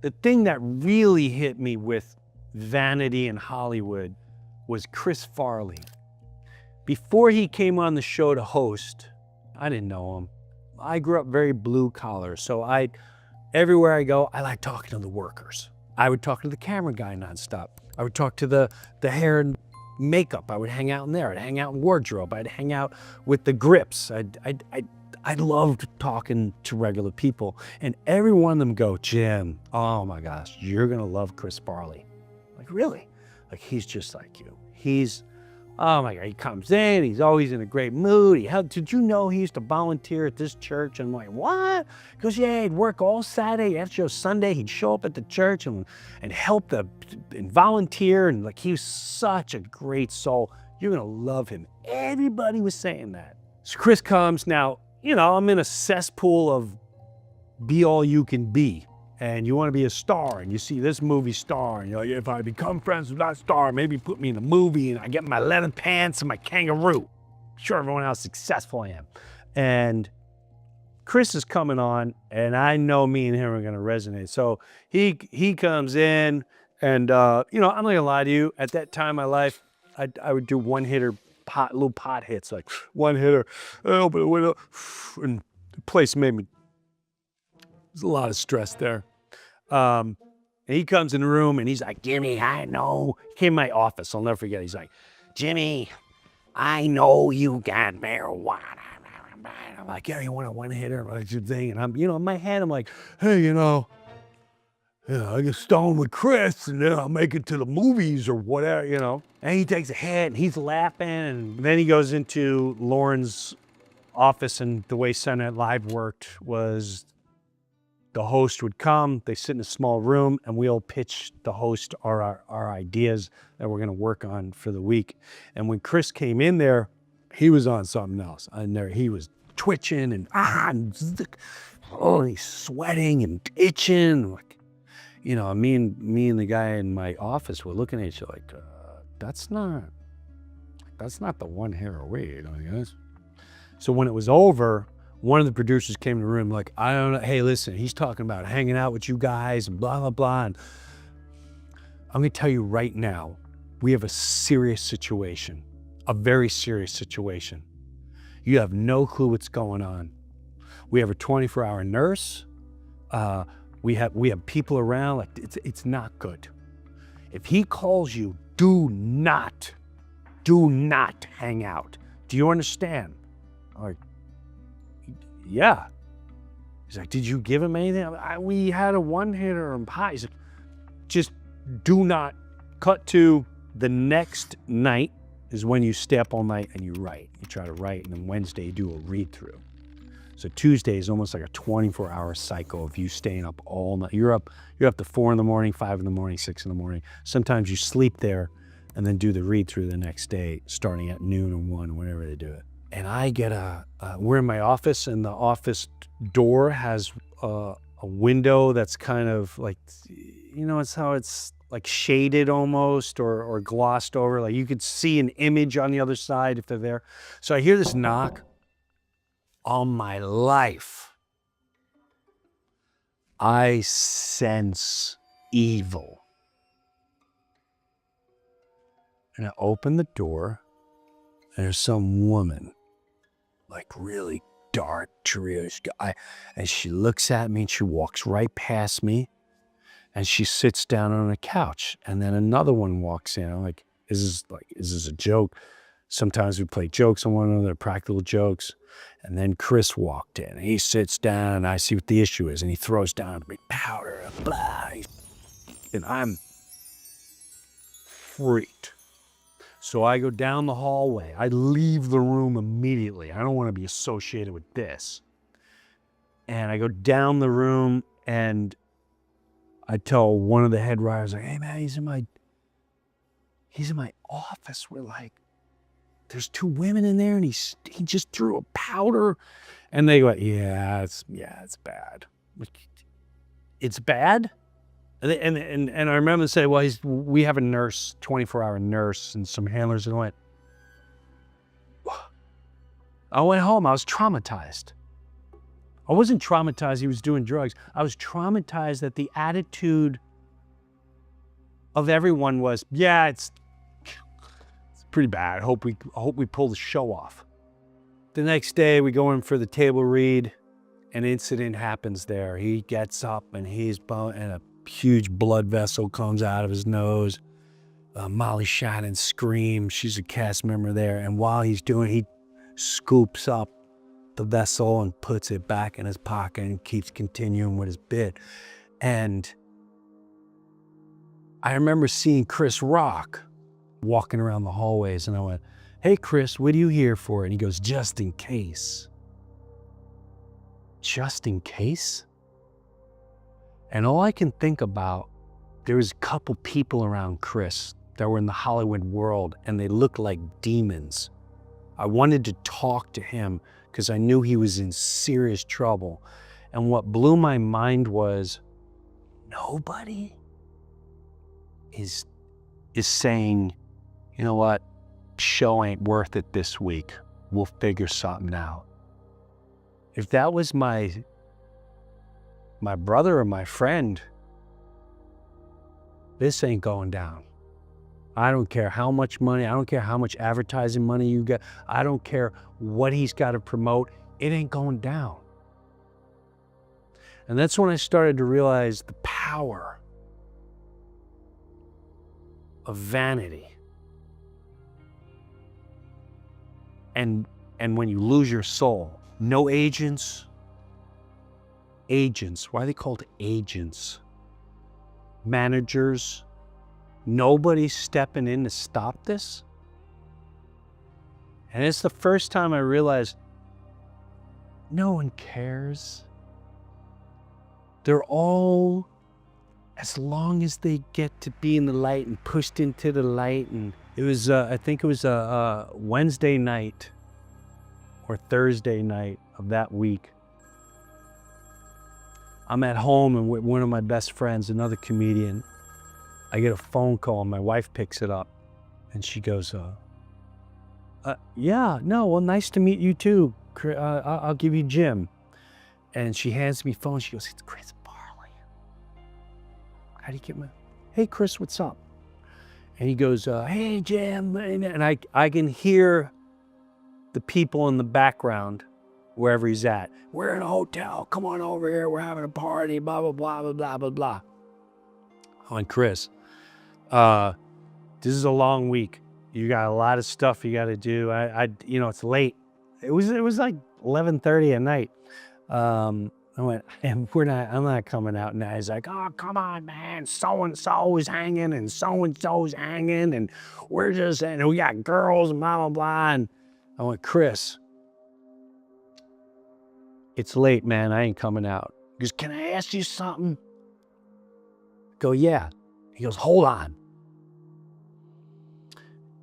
the thing that really hit me with vanity in Hollywood was Chris Farley. Before he came on the show to host, I didn't know him. I grew up very blue collar, so everywhere I go, I like talking to the workers. I would talk to the camera guy nonstop. I would talk to the hair and makeup. I would hang out in there. I'd hang out in wardrobe. I'd hang out with the grips. I loved talking to regular people, and every one of them go, Jim, oh my gosh, you're gonna love Chris Farley. Like, really? Like, he's just like you. Oh my God, he comes in, he's always in a great mood. Did you know he used to volunteer at this church? And I'm like, what? He goes, yeah, he'd work all Saturday, after Sunday, he'd show up at the church and help and volunteer, and like, he was such a great soul. You're gonna love him. Everybody was saying that. So Chris comes, now, you know, I'm in a cesspool of be all you can be. And you want to be a star, and you see this movie star, and you're like, if I become friends with that star, maybe put me in a movie, and I get my leather pants and my kangaroo. Sure, everyone else successful I am. And Chris is coming on, and I know me and him are going to resonate. So he comes in, and you know, I'm not gonna lie to you. At that time in my life, I would do one-hitter little pot hits, like one hitter, open the window, and the place made me. There's a lot of stress there. And he comes in the room and he's like, Jimmy, I know. He came to my office, I'll never forget. He's like, Jimmy, I know you got marijuana. I'm like, yeah, you want a one-hitter? What's your thing? And I'm, you know, in my head, I'm like, hey, you know, I get stoned with Chris and then I'll make it to the movies or whatever, you know. And he takes a hit and he's laughing, and then he goes into Lauren's office, and the way Saturday Night Live worked was the host would come, they sit in a small room, and we all pitch the host our ideas that we're gonna work on for the week. And when Chris came in there, he was on something else. And there he was twitching and he's sweating and itching. Like, you know, me and the guy in my office were looking at each other like, that's not the one hair weed, I guess. So when it was over, one of the producers came in the room like, I don't know, hey, listen, he's talking about hanging out with you guys and blah, blah, blah. And I'm gonna tell you right now, we have a serious situation, a very serious situation. You have no clue what's going on. We have a 24-hour nurse. We have people around, like it's not good. If he calls you, do not hang out. Do you understand? I'm like, yeah. He's like, did you give him anything? We had a one-hitter and pie. He's like, just do not. Cut to the next night is when you stay up all night and you write. You try to write, and then Wednesday you do a read-through. So Tuesday is almost like a 24-hour cycle of you staying up all night. You're up to 4 in the morning, 5 in the morning, 6 in the morning. Sometimes you sleep there and then do the read-through the next day, starting at noon or 1, whenever they do it. And I get we're in my office, and the office door has a window that's kind of like, you know, it's how it's like shaded almost or glossed over. Like you could see an image on the other side if they're there. So I hear this knock. All my life, I sense evil. And I open the door, and there's some woman, like really dark, drearish guy, and she looks at me, and she walks right past me, and she sits down on a couch. And then another one walks in. I'm like, is this a joke? Sometimes we play jokes on one another, practical jokes. And then Chris walked in, and he sits down, and I see what the issue is, and he throws down a big powder, and blah, and I'm freaked. So I go down the hallway. I leave the room immediately. I don't want to be associated with this. And I go down the room, and I tell one of the head writers, like, hey man, he's in my office. We're like, there's 2 women in there, and he just threw a powder. And they go, yeah, it's bad. It's bad? And I remember them saying, well, we have a nurse, 24-hour nurse, and some handlers. And I went home. I was traumatized. I wasn't traumatized he was doing drugs. I was traumatized that the attitude of everyone was, yeah, it's pretty bad. I hope we pull the show off. The next day we go in for the table read. An incident happens there. He gets up and and a huge blood vessel comes out of his nose. Molly Shannon screams. She's a cast member there. And while he's doing, he scoops up the vessel and puts it back in his pocket and keeps continuing with his bit. And I remember seeing Chris Rock walking around the hallways, and I went, "Hey, Chris, what are you here for?" And he goes, "Just in case." Just in case? And all I can think about, there was a couple people around Chris that were in the Hollywood world, and they looked like demons. I wanted to talk to him because I knew he was in serious trouble. And what blew my mind was, nobody is saying, you know what, show ain't worth it this week. We'll figure something out. If that was my brother or my friend, this ain't going down. I don't care how much money, I don't care how much advertising money you get, I don't care what he's got to promote, it ain't going down. And that's when I started to realize the power of vanity. And when you lose your soul, no agents. Why are they called agents? Managers. Nobody's stepping in to stop this. And it's the first time I realized no one cares. They're all, as long as they get to be in the light and pushed into the light. And it was, I think it was a Wednesday night or Thursday night of that week. I'm at home and with one of my best friends, another comedian. I get a phone call and my wife picks it up and she goes, yeah, no, well, nice to meet you too. I'll give you Jim. And she hands me phone. She goes, "It's Chris Farley." How do you get my, "Hey, Chris, what's up?" And he goes, "Hey, Jim." And I can hear the people in the background, wherever he's at. "We're in a hotel. Come on over here. We're having a party, blah, blah, blah, blah, blah, blah, blah." I'm like, "Chris, this is a long week. You got a lot of stuff you got to do. You know, it's late." It was like 11:30 at night. I went, "I'm not coming out now." He's like, "Oh, come on, man. So-and-so is hanging and so-and-so's hanging and we're just, and we got girls and blah, blah, blah." And I went, "Chris, it's late, man. I ain't coming out." He goes, "Can I ask you something?" I go, "Yeah." He goes, "Hold on."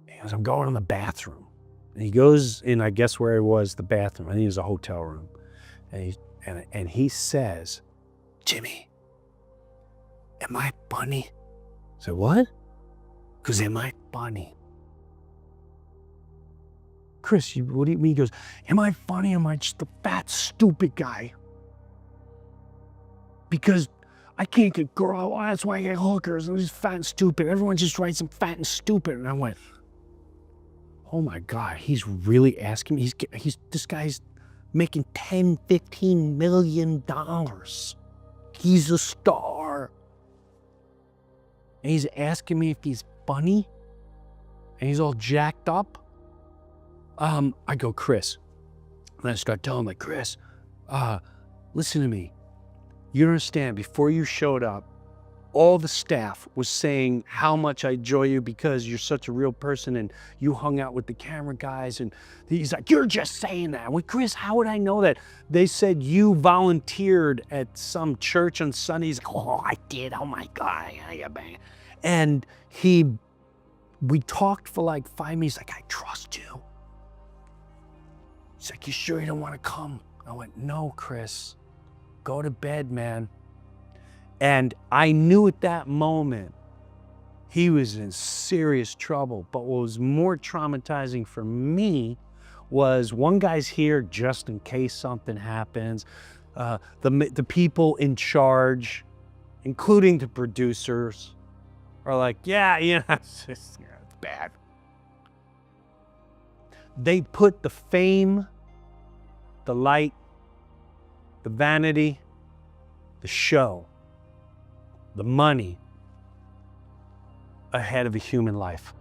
He goes, "I'm going to the bathroom." And he goes in, I guess where he was, the bathroom. I think it was a hotel room. And he says, "Jimmy, am I funny?" I said, "What?" Because am I funny? "Chris, what do you mean?" He goes, "Am I funny? Am I just a fat, stupid guy? Because I can't get girl. Oh, that's why I get hookers. I'm just fat and stupid. Everyone just writes I'm fat and stupid." And I went, oh my God, he's really asking me. This guy's making $10, $15 million. He's a star. And he's asking me if he's funny. And he's all jacked up. I go, "Chris." And I start telling him, like, "Chris, listen to me. You don't understand, before you showed up, all the staff was saying how much I enjoy you because you're such a real person and you hung out with the camera guys." And he's like, "You're just saying that." I went, "Chris, how would I know that? They said you volunteered at some church on Sunday." He's like, "Oh, I did. Oh my God." And we talked for like 5 minutes. He's like, "I trust you." He's like, "You sure you don't want to come?" I went, "No, Chris, go to bed, man." And I knew at that moment he was in serious trouble. But what was more traumatizing for me was, one guy's here just in case something happens. the people in charge, including the producers, are like, yeah, it's bad. They put the fame, the light, the vanity, the show, the money ahead of a human life.